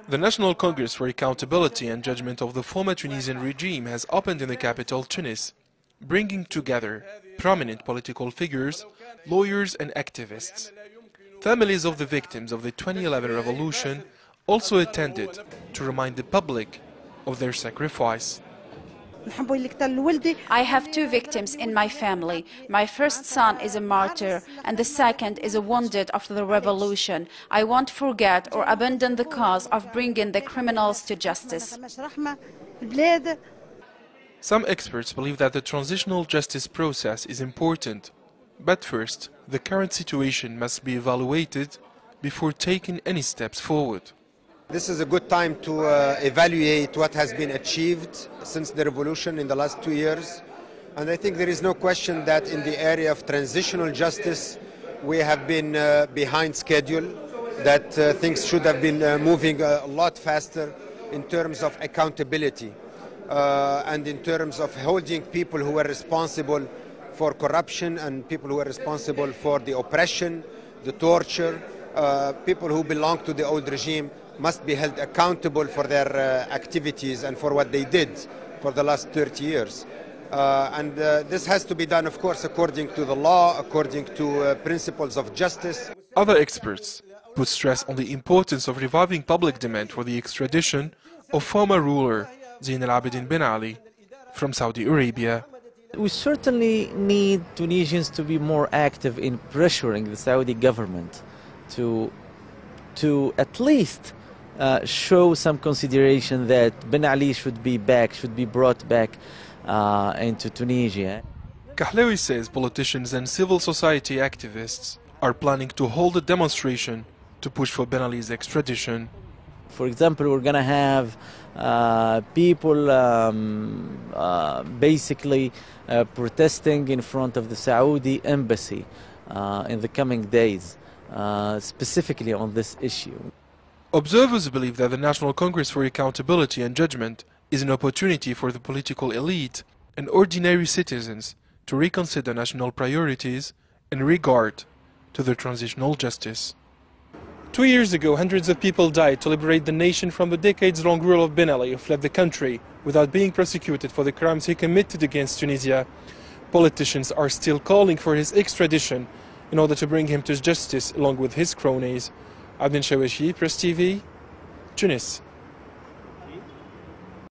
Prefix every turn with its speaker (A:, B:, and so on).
A: The National Congress for Accountability and Judgment of the former Tunisian regime has opened in the capital, Tunis, bringing together prominent political figures, lawyers and activists. Families of the victims of the 2011 revolution also attended to remind the public of their sacrifice.
B: I have two victims in my family. My first son is a martyr and the second is a wounded after the revolution. I won't forget or abandon the cause of bringing the criminals to justice.
A: Some experts believe that the transitional justice process is important, but first, the current situation must be evaluated before taking any steps forward.
C: This is a good time to evaluate what has been achieved since the revolution in the last 2 years. And I think there is no question that in the area of transitional justice, we have been behind schedule, that things should have been moving a lot faster in terms of accountability and in terms of holding people who were responsible for corruption and people who were responsible for the oppression, the torture. People who belong to the old regime must be held accountable for their activities and for what they did for the last 30 years. This has to be done, of course, according to the law, according to principles of justice.
A: Other experts put stress on the importance of reviving public demand for the extradition of former ruler Zain al-Abidin Ben Ali from Saudi Arabia.
D: We certainly need Tunisians to be more active in pressuring the Saudi government to at least show some consideration that Ben Ali should be brought back into Tunisia.
A: Kahlaoui says politicians and civil society activists are planning to hold a demonstration to push for Ben Ali's extradition.
D: For example, we're going to have people basically protesting in front of the Saudi embassy in the coming days, specifically on this issue.
A: Observers believe that the National Congress for Accountability and Judgment is an opportunity for the political elite and ordinary citizens to reconsider national priorities in regard to the transitional justice. 2 years ago, hundreds of people died to liberate the nation from the decades-long rule of Ben Ali, who fled the country without being prosecuted for the crimes he committed against Tunisia. Politicians are still calling for his extradition in order to bring him to justice along with his cronies. Adnen Chaouachi, Press TV, Tunis.